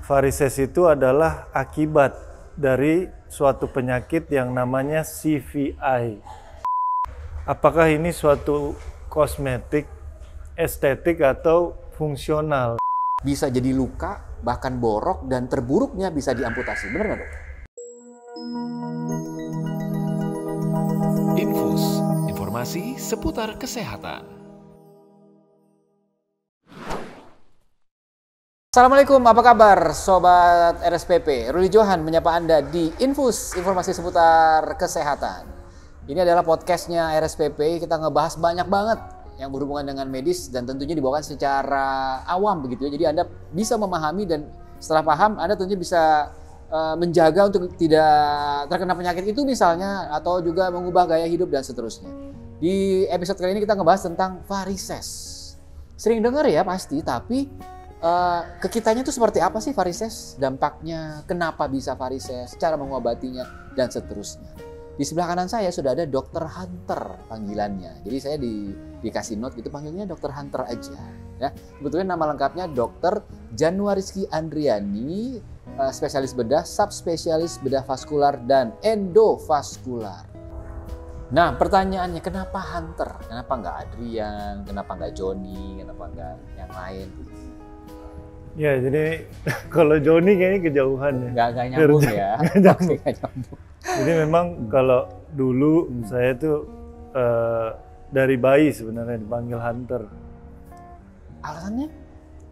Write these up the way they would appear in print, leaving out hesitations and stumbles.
Varises itu adalah akibat dari suatu penyakit yang namanya CVI. Apakah ini suatu kosmetik, estetik, atau fungsional? Bisa jadi luka, bahkan borok, dan terburuknya bisa diamputasi. Benar nggak, Dok? Infus, informasi seputar kesehatan. Assalamualaikum, apa kabar Sobat RSPP? Ruli Johan menyapa Anda di Infus, informasi seputar kesehatan. Ini adalah podcastnya RSPP, kita ngebahas banyak banget yang berhubungan dengan medis dan tentunya dibawakan secara awam begitu ya. Jadi Anda bisa memahami dan setelah paham Anda tentunya bisa menjaga untuk tidak terkena penyakit itu misalnya, atau juga mengubah gaya hidup dan seterusnya. Di episode kali ini kita ngebahas tentang varises. Sering dengar ya pasti, tapi ke kitanya itu seperti apa sih varises? Dampaknya, kenapa bisa varises, cara mengobatinya, dan seterusnya. Di sebelah kanan saya sudah ada Dr. Hunter panggilannya. Jadi saya dikasih note gitu, panggilnya Dr. Hunter aja. Ya, sebetulnya nama lengkapnya Dr. Januariski Andriani, spesialis bedah, subspesialis bedah vaskular dan endovaskular. Nah, pertanyaannya kenapa Hunter? Kenapa nggak Adrian? Kenapa nggak Johnny? Kenapa nggak yang lain? Ya, jadi kalau Joni kayaknya kejauhan ya. Nggak nyambung ya. Nggak nyambung. Jadi memang kalau dulu saya tuh dari bayi sebenarnya dipanggil Hunter. Alasannya?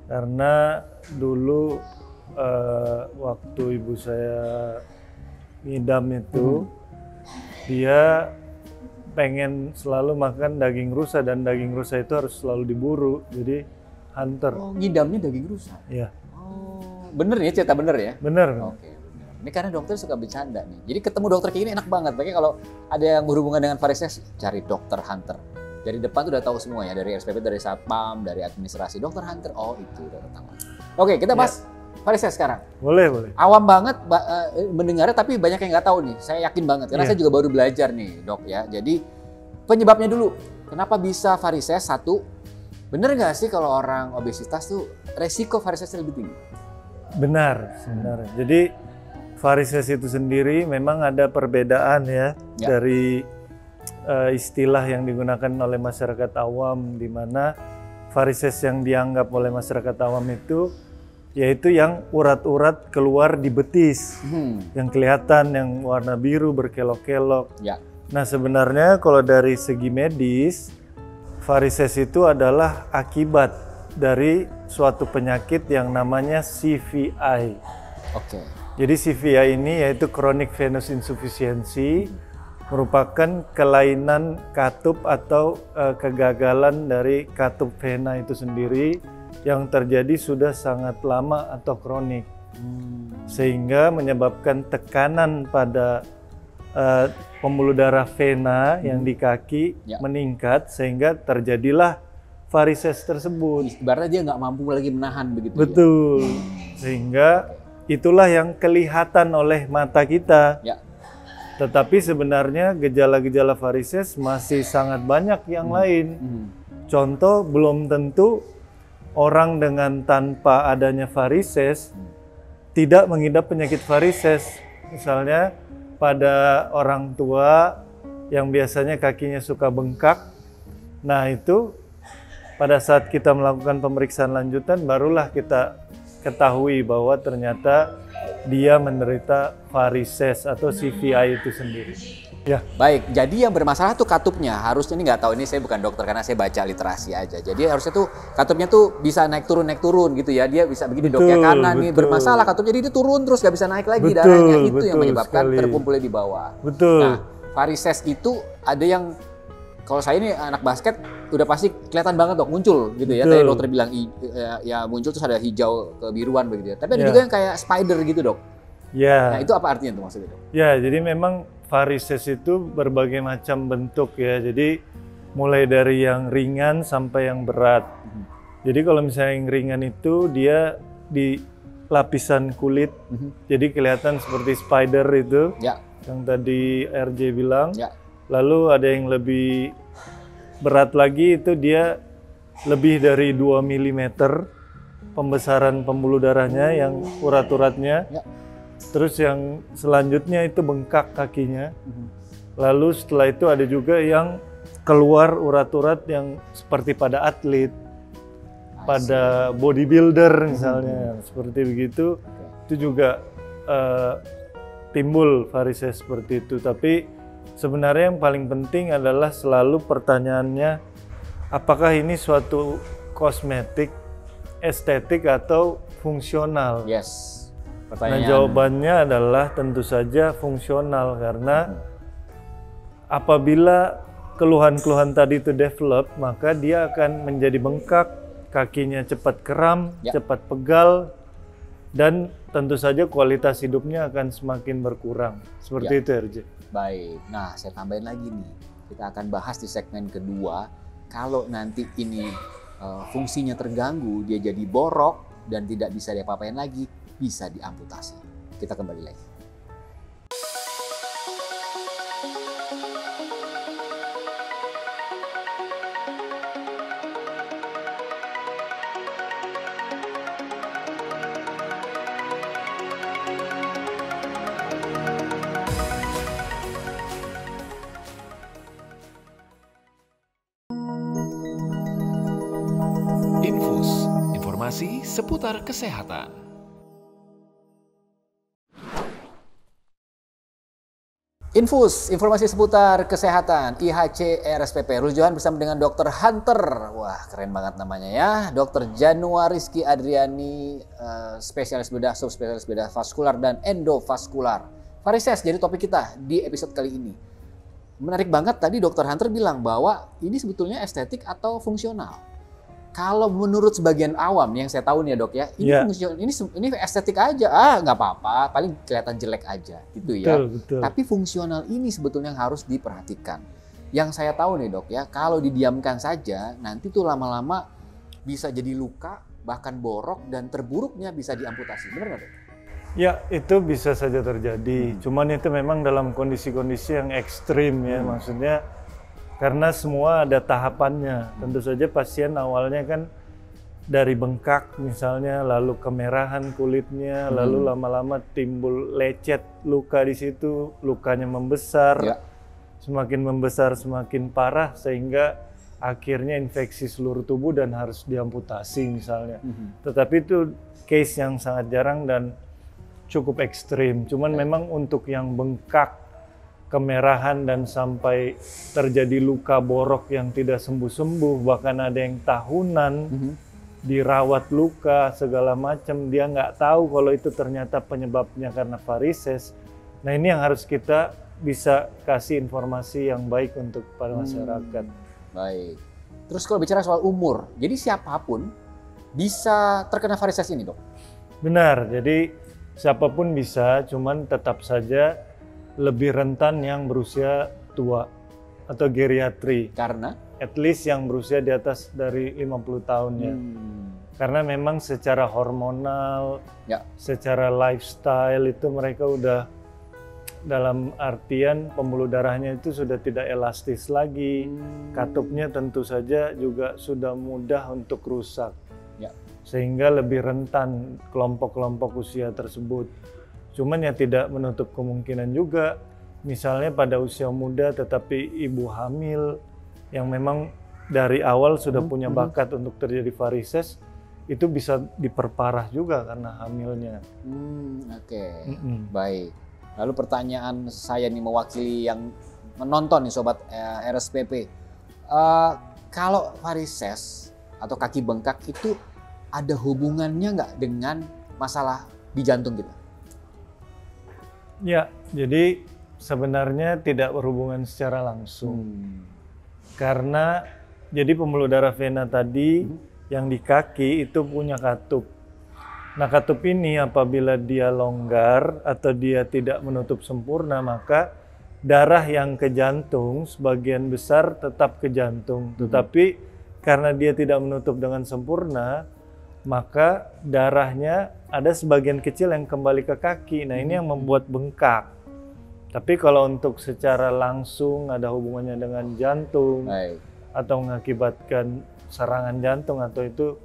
Karena dulu waktu ibu saya ngidam itu, dia pengen selalu makan daging rusa dan daging rusa itu harus selalu diburu. Jadi Hunter. Oh, ngidamnya daging rusa? Iya. Oh, bener ya, cerita bener ya? Bener. Oke, bener. Ini karena dokter suka bercanda nih. Jadi ketemu dokter kayak gini enak banget. Makanya kalau ada yang berhubungan dengan varises, cari Dr. Hunter. Dari depan tuh udah tahu semua ya, dari RSPP, dari Satpam, dari administrasi. Dr. Hunter, oh itu udah tahu. Oke, kita bahas varises sekarang. Boleh. Awam banget mendengarnya, tapi banyak yang nggak tahu nih. Saya yakin banget, karena saya juga baru belajar nih, Dok ya. Jadi penyebabnya dulu, kenapa bisa varises? Satu, bener nggak sih kalau orang obesitas tuh resiko varisesnya lebih tinggi? Benar, sebenarnya. Jadi varises itu sendiri memang ada perbedaan ya. Dari istilah yang digunakan oleh masyarakat awam, di mana varises yang dianggap oleh masyarakat awam itu yaitu yang urat-urat keluar di betis, yang kelihatan, yang warna biru berkelok-kelok. Ya. Nah, sebenarnya kalau dari segi medis, varises itu adalah akibat dari suatu penyakit yang namanya CVI. Oke. Jadi CVI ini yaitu chronic venous insufficiency, merupakan kelainan katup atau kegagalan dari katup vena itu sendiri yang terjadi sudah sangat lama atau kronik, sehingga menyebabkan tekanan pada pembuluh darah vena yang di kaki meningkat, sehingga terjadilah varises tersebut. Ibaratnya dia nggak mampu lagi menahan begitu. Betul. Sehingga itulah yang kelihatan oleh mata kita. Ya. Tetapi sebenarnya gejala-gejala varises masih sangat banyak yang lain. Contoh, belum tentu orang dengan tanpa adanya varises tidak mengidap penyakit varises. Misalnya pada orang tua yang biasanya kakinya suka bengkak, nah itu pada saat kita melakukan pemeriksaan lanjutan barulah kita ketahui bahwa ternyata dia menderita varises atau CVI itu sendiri. Ya. Baik, jadi yang bermasalah tuh katupnya. Harusnya ini nggak tahu, ini saya bukan dokter karena saya baca literasi aja. Jadi harusnya tuh katupnya tuh bisa naik turun gitu ya. Dia bisa begini, dok ya kanan nih bermasalah katup, jadi dia turun terus nggak bisa naik lagi darahnya. Itu yang menyebabkan terkumpulnya di bawah. Betul. Nah, varises itu ada yang, kalau saya ini anak basket udah pasti kelihatan banget dok, muncul gitu ya. Tadi dokter bilang ya muncul terus ada hijau kebiruan begitu ya. Tapi ada juga yang kayak spider gitu dok. Ya. Nah itu apa artinya tuh maksudnya dok? Ya, jadi memang varises itu berbagai macam bentuk ya. Jadi mulai dari yang ringan sampai yang berat. Jadi kalau misalnya yang ringan itu dia di lapisan kulit. Jadi kelihatan seperti spider itu. Ya. Yang tadi RJ bilang. Ya. Lalu ada yang lebih berat lagi, itu dia lebih dari 2 mm pembesaran pembuluh darahnya yang urat-uratnya. Ya. Terus yang selanjutnya itu bengkak kakinya. Lalu setelah itu ada juga yang keluar urat-urat yang seperti pada atlet, pada bodybuilder misalnya, seperti begitu. Itu juga timbul varises seperti itu. Tapi sebenarnya yang paling penting adalah selalu pertanyaannya, apakah ini suatu kosmetik, estetik atau fungsional? Yes. Nah, jawabannya adalah tentu saja fungsional, karena apabila keluhan-keluhan tadi itu develop, maka dia akan menjadi bengkak, kakinya cepat kram, cepat pegal, dan tentu saja kualitas hidupnya akan semakin berkurang. Seperti itu, RJ. Baik, nah saya tambahin lagi nih, kita akan bahas di segmen kedua, kalau nanti ini fungsinya terganggu, dia jadi borok dan tidak bisa diapa-apain lagi, bisa diamputasi. Kita kembali lagi. Infus, informasi seputar kesehatan. Infus, informasi seputar kesehatan, IHC RSPP. Ruli Johan bersama dengan Dr. Hunter. Wah, keren banget namanya ya. Dr. Janua Rizky Adriani, spesialis bedah, subspesialis bedah vaskular dan endovaskular. Varises jadi topik kita di episode kali ini. Menarik banget tadi Dr. Hunter bilang bahwa ini sebetulnya estetik atau fungsional. Kalau menurut sebagian awam yang saya tahu nih ya dok ya, ini fungsional, ini estetik aja, nggak apa-apa, paling kelihatan jelek aja gitu ya. Betul. Tapi fungsional ini sebetulnya harus diperhatikan. Yang saya tahu nih dok ya, kalau didiamkan saja, nanti tuh lama-lama bisa jadi luka, bahkan borok, dan terburuknya bisa diamputasi. Benar nggak dok? Ya, itu bisa saja terjadi. Cuman itu memang dalam kondisi-kondisi yang ekstrim ya, maksudnya. Karena semua ada tahapannya. Tentu saja pasien awalnya kan dari bengkak misalnya, lalu kemerahan kulitnya, lalu lama-lama timbul lecet, luka di situ, lukanya membesar, semakin membesar semakin parah sehingga akhirnya infeksi seluruh tubuh dan harus diamputasi misalnya. Tetapi itu case yang sangat jarang dan cukup ekstrim. Cuman memang untuk yang bengkak, kemerahan dan sampai terjadi luka borok yang tidak sembuh-sembuh, bahkan ada yang tahunan dirawat luka segala macam, dia nggak tahu kalau itu ternyata penyebabnya karena varises. Nah, ini yang harus kita bisa kasih informasi yang baik untuk para masyarakat. Baik. Terus kalau bicara soal umur, jadi siapapun bisa terkena varises ini dok? Benar, jadi siapapun bisa, cuman tetap saja lebih rentan yang berusia tua atau geriatri. Karena? At least yang berusia di atas dari 50 tahunnya. Karena memang secara hormonal, secara lifestyle itu mereka udah dalam artian pembuluh darahnya itu sudah tidak elastis lagi. Katupnya tentu saja juga sudah mudah untuk rusak. Sehingga lebih rentan kelompok-kelompok usia tersebut. Cuman ya tidak menutup kemungkinan juga, misalnya pada usia muda tetapi ibu hamil yang memang dari awal sudah punya bakat untuk terjadi varises, itu bisa diperparah juga karena hamilnya. Baik. Lalu pertanyaan saya nih mewakili yang menonton nih sobat RSPP. Kalau varises atau kaki bengkak itu ada hubungannya nggak dengan masalah di jantung kita? Ya, jadi sebenarnya tidak berhubungan secara langsung. Karena jadi pembuluh darah vena tadi yang di kaki itu punya katup. Nah, katup ini apabila dia longgar atau dia tidak menutup sempurna, maka darah yang ke jantung sebagian besar tetap ke jantung. Tetapi karena dia tidak menutup dengan sempurna, maka darahnya ada sebagian kecil yang kembali ke kaki. Nah, ini yang membuat bengkak. Tapi kalau untuk secara langsung ada hubungannya dengan jantung atau mengakibatkan serangan jantung atau itu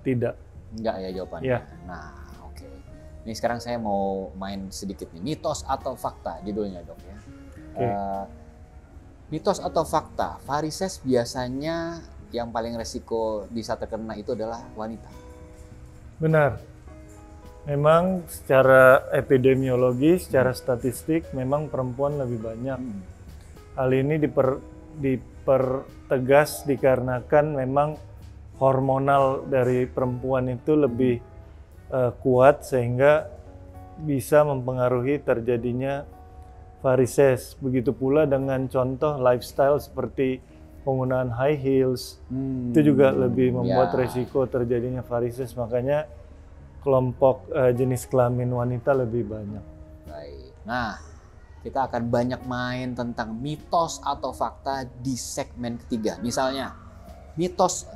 tidak. Enggak ya jawabannya. Iya. Nah, oke. Ini sekarang saya mau main sedikit nih, mitos atau fakta judulnya dok ya. Oke. Mitos atau fakta, varises biasanya yang paling resiko bisa terkena itu adalah wanita. Benar. Memang secara epidemiologi, secara statistik memang perempuan lebih banyak. Hal ini dipertegas dikarenakan memang hormonal dari perempuan itu lebih kuat sehingga bisa mempengaruhi terjadinya varises. Begitu pula dengan contoh lifestyle seperti penggunaan high heels, itu juga lebih membuat resiko terjadinya varises. Makanya kelompok jenis kelamin wanita lebih banyak. Baik. Nah, kita akan banyak main tentang mitos atau fakta di segmen ketiga. Misalnya, mitos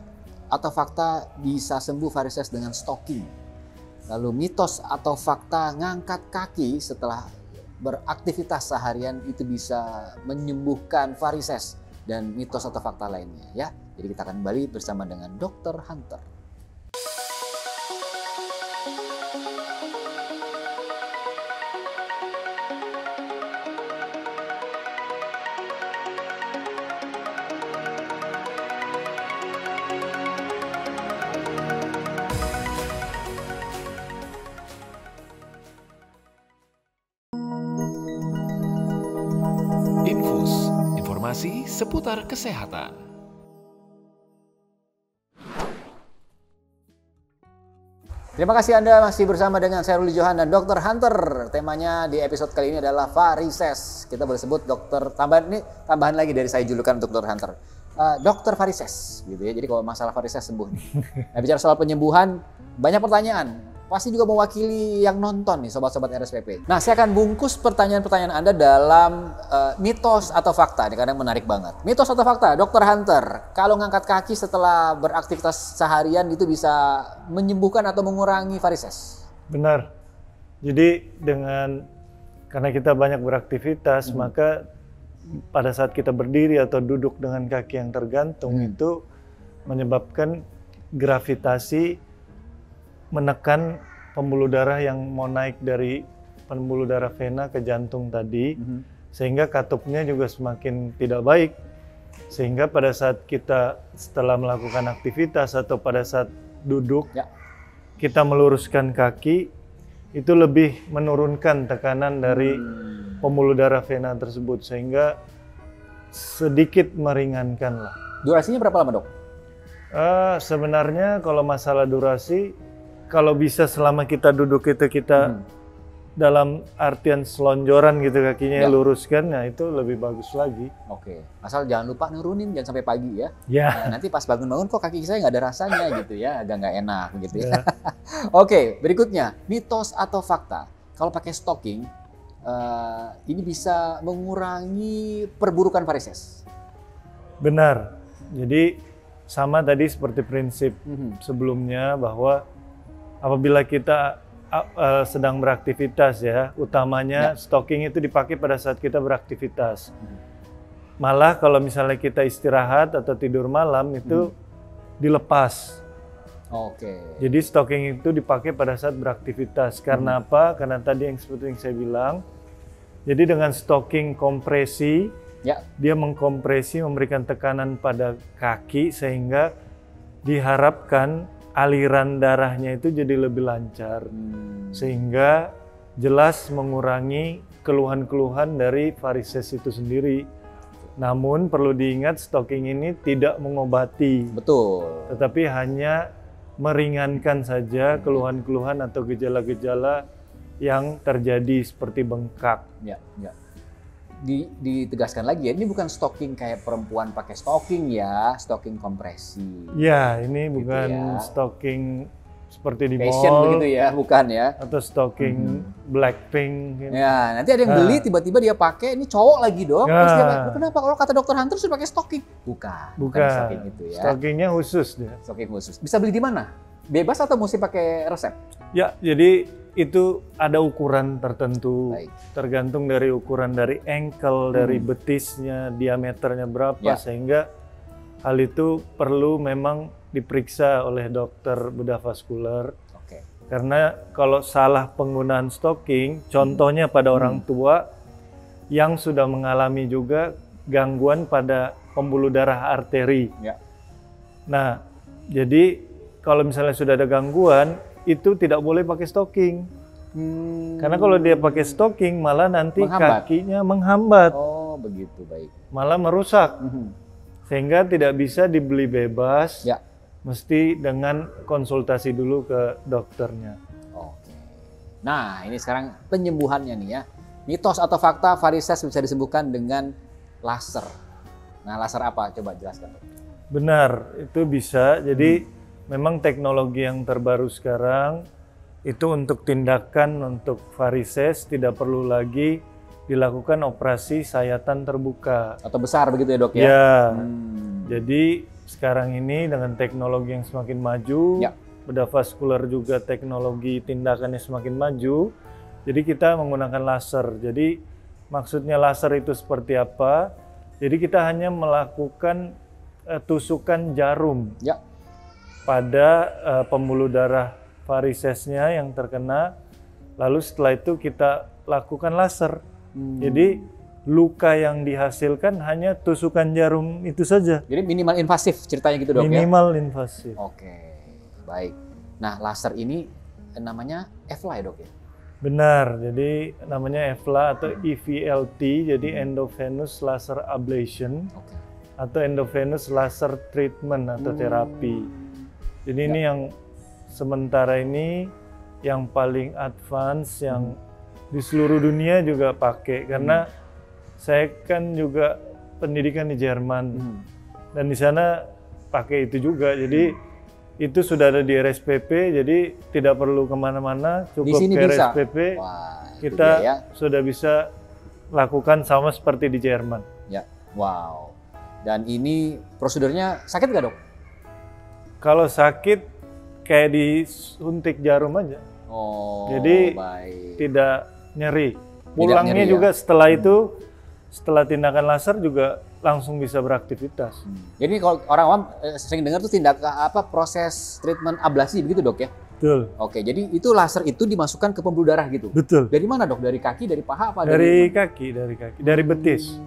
atau fakta bisa sembuh varises dengan stocking. Lalu mitos atau fakta ngangkat kaki setelah beraktivitas seharian itu bisa menyembuhkan varises, dan mitos atau fakta lainnya ya. Jadi kita akan kembali bersama dengan Dr. Hunter. Infus, informasi seputar kesehatan. Terima kasih Anda masih bersama dengan saya Ruli Johan dan Dr. Hunter. Temanya di episode kali ini adalah varises. Kita boleh sebut dokter, tambahan lagi dari saya julukan untuk Dr. Hunter. Dokter varises gitu ya. Jadi kalau masalah varises sembuh nih. Nah, bicara soal penyembuhan, banyak pertanyaan. Pasti juga mewakili yang nonton nih sobat-sobat RSPP. Nah, saya akan bungkus pertanyaan-pertanyaan Anda dalam mitos atau fakta. Ini kadang menarik banget. Mitos atau fakta, Dr. Hunter, kalau ngangkat kaki setelah beraktivitas seharian itu bisa menyembuhkan atau mengurangi varises? Benar. Jadi karena kita banyak beraktivitas, maka pada saat kita berdiri atau duduk dengan kaki yang tergantung itu menyebabkan gravitasi menekan pembuluh darah yang mau naik dari pembuluh darah vena ke jantung tadi, sehingga katupnya juga semakin tidak baik. Sehingga pada saat kita setelah melakukan aktivitas atau pada saat duduk, kita meluruskan kaki, itu lebih menurunkan tekanan dari pembuluh darah vena tersebut, sehingga sedikit meringankan lah. Durasinya berapa lama dok? Sebenarnya kalau masalah durasi, kalau bisa selama kita duduk itu kita dalam artian selonjoran gitu kakinya luruskan, nah itu lebih bagus lagi. Oke, asal jangan lupa nurunin, jangan sampai pagi ya. Ya. Nah, nanti pas bangun-bangun kok kaki saya nggak ada rasanya gitu ya, agak nggak enak gitu ya. Oke, berikutnya mitos atau fakta. Kalau pakai stocking, ini bisa mengurangi perburukan varises. Benar. Jadi sama tadi seperti prinsip sebelumnya bahwa apabila kita sedang beraktivitas ya, utamanya stocking itu dipakai pada saat kita beraktivitas. Malah kalau misalnya kita istirahat atau tidur malam itu dilepas. Oke. Jadi stocking itu dipakai pada saat beraktivitas. Karena apa? Karena tadi yang seperti yang saya bilang, jadi dengan stocking kompresi, dia mengkompresi, memberikan tekanan pada kaki sehingga diharapkan aliran darahnya itu jadi lebih lancar, sehingga jelas mengurangi keluhan-keluhan dari varises itu sendiri. Namun perlu diingat stocking ini tidak mengobati, tetapi hanya meringankan saja keluhan-keluhan atau gejala-gejala yang terjadi seperti bengkak. Ditegaskan lagi ya, ini bukan stocking kayak perempuan pakai stocking ya, stocking kompresi. Ya, ini bukan stocking seperti di fashion mall begitu ya, bukan ya? Atau stocking Blackpink. Gitu. Ya, nanti ada yang beli tiba-tiba dia pakai, ini cowok lagi dok. Terus dia bilang, kenapa kalau kata Dr. Hunter suruh pakai stocking? Bukan stocking itu ya. Stockingnya khusus dia. Stocking khusus. Bisa beli di mana? Bebas atau mesti pakai resep? Ya, jadi itu ada ukuran tertentu, tergantung dari ukuran dari ankle, dari betisnya, diameternya berapa, sehingga hal itu perlu memang diperiksa oleh dokter bedah vaskular. Oke. Karena kalau salah penggunaan stocking, contohnya pada orang tua yang sudah mengalami juga gangguan pada pembuluh darah arteri. Ya. Nah, jadi kalau misalnya sudah ada gangguan, itu tidak boleh pakai stocking. Karena kalau dia pakai stocking, malah nanti Menghambat. kakinya menghambat, Oh, begitu, baik. malah merusak. Sehingga tidak bisa dibeli bebas, Ya. mesti dengan konsultasi dulu ke dokternya. Oke. Nah, ini sekarang penyembuhannya nih ya. Mitos atau fakta varises bisa disembuhkan dengan laser. Nah, laser apa? Coba jelaskan. Benar, itu bisa. Jadi memang teknologi yang terbaru sekarang itu untuk tindakan untuk varises tidak perlu lagi dilakukan operasi sayatan terbuka. Atau besar begitu ya, Dok ya? Ya, Hmm. jadi sekarang ini dengan teknologi yang semakin maju, Ya. bedah vaskular juga teknologi tindakannya semakin maju, jadi kita menggunakan laser. Jadi maksudnya laser itu seperti apa? Jadi kita hanya melakukan tusukan jarum Ya. pada pembuluh darah varisesnya yang terkena, lalu setelah itu kita lakukan laser. Jadi luka yang dihasilkan hanya tusukan jarum itu saja. Jadi minimal invasif ceritanya gitu, Dok ya? Minimal invasif. Oke, baik. Nah, laser ini namanya EVLA ya, Dok ya? Benar, jadi namanya EVLA atau EVLT, jadi Endovenous Laser Ablation Oke. atau Endovenous Laser Treatment atau terapi. Jadi ini yang sementara ini yang paling advance, yang di seluruh dunia juga pakai, karena saya kan juga pendidikan di Jerman dan di sana pakai itu juga. Jadi itu sudah ada di RSPP, jadi tidak perlu kemana-mana, Di cukup sini ke bisa? RSPP Wah, itu kita dia ya. sudah bisa lakukan sama seperti di Jerman. Ya, wow. Dan ini prosedurnya sakit nggak, Dok? Kalau sakit kayak disuntik jarum aja, Oh, Jadi, baik. tidak nyeri. Pulangnya nyeri ya? juga setelah itu, setelah tindakan laser juga langsung bisa beraktivitas. Jadi kalau orang awam sering dengar tuh proses treatment ablasi begitu, Dok ya? Betul, Oke, jadi itu laser itu dimasukkan ke pembuluh darah gitu. betul. Dari mana, Dok? Dari kaki, dari paha apa Dari kaki, dari betis.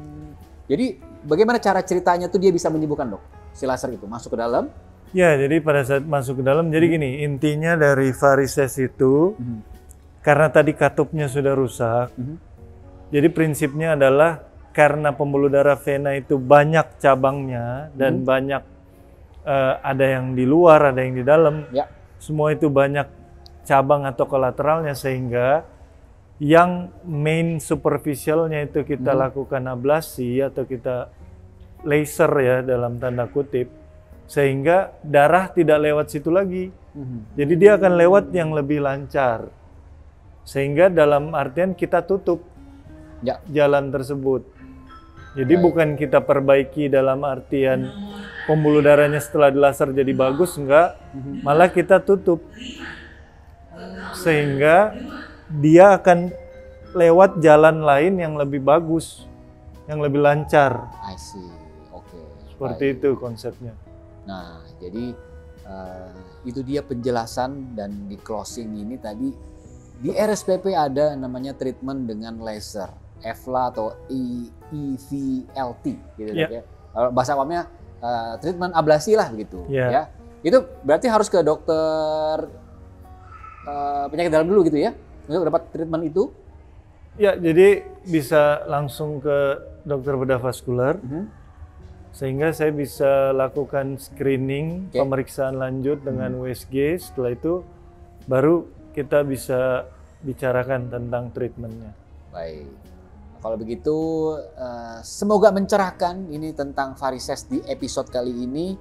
Jadi bagaimana cara ceritanya tuh dia bisa menyembuhkan, Dok? Si laser itu masuk ke dalam. Ya, jadi pada saat masuk ke dalam, jadi gini, intinya dari varises itu, karena tadi katupnya sudah rusak, jadi prinsipnya adalah karena pembuluh darah vena itu banyak cabangnya dan banyak ada yang di luar, ada yang di dalam, Ya. semua itu banyak cabang atau kolateralnya, sehingga yang main superficialnya itu kita lakukan ablasi atau kita laser ya dalam tanda kutip, sehingga darah tidak lewat situ lagi. Jadi dia akan lewat yang lebih lancar. Sehingga dalam artian kita tutup Ya. jalan tersebut. Jadi bukan kita perbaiki dalam artian pembuluh darahnya setelah dilaser jadi bagus, enggak. Malah kita tutup. Sehingga dia akan lewat jalan lain yang lebih bagus, yang lebih lancar. I see. Oke. Seperti Baik. itu konsepnya. Nah, jadi itu dia penjelasan, dan di closing ini tadi di RSPP ada namanya treatment dengan laser, EVLA atau EVLT gitu Ya. Dok ya. Bahasa awamnya treatment ablasi lah begitu Ya. ya. Itu berarti harus ke dokter penyakit dalam dulu gitu ya untuk dapat treatment itu. Ya, jadi bisa langsung ke dokter bedah vaskular. Sehingga saya bisa lakukan screening, Oke. pemeriksaan lanjut dengan USG. Setelah itu baru kita bisa bicarakan tentang treatmentnya. Baik. Kalau begitu semoga mencerahkan ini tentang varises di episode kali ini.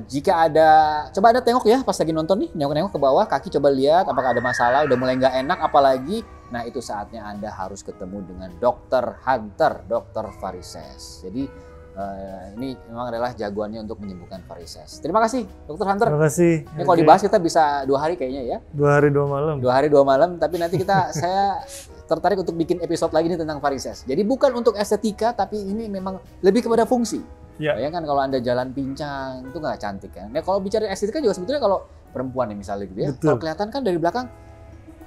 Jika ada, coba Anda tengok ya pas lagi nonton nih, nengok-nengok ke bawah, kaki coba lihat apakah ada masalah, udah mulai nggak enak apalagi. Nah, itu saatnya Anda harus ketemu dengan Dr. Hunter, dokter varises. Jadi ini memang adalah jagoannya untuk menyembuhkan varises. Terima kasih Dr. Hunter. Terima kasih. Ini kalau dibahas kita bisa 2 hari kayaknya ya. 2 hari 2 malam. 2 hari 2 malam, tapi nanti saya tertarik untuk bikin episode lagi nih tentang varises. Jadi bukan untuk estetika, tapi ini memang lebih kepada fungsi. Ya. Bayangkan kalau Anda jalan pincang, itu nggak cantik kan. Nah, kalau bicara estetika juga sebetulnya kalau perempuan nih misalnya gitu ya, Betul. kalau kelihatan kan dari belakang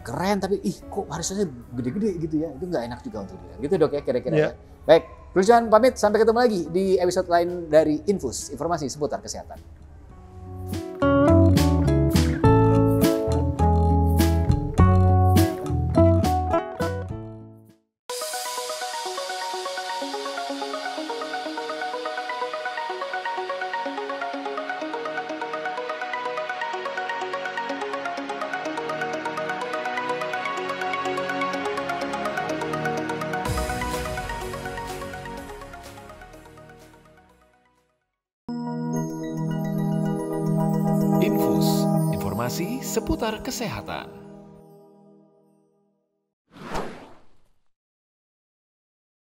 keren tapi kok varisannya gede-gede gitu ya, itu nggak enak juga untuk dilihat. Gitu Dok ya kira-kira Ya. ya. Baik, Ruli Johan pamit, sampai ketemu lagi di episode lain dari Infus, informasi seputar kesehatan. Infus, informasi seputar kesehatan.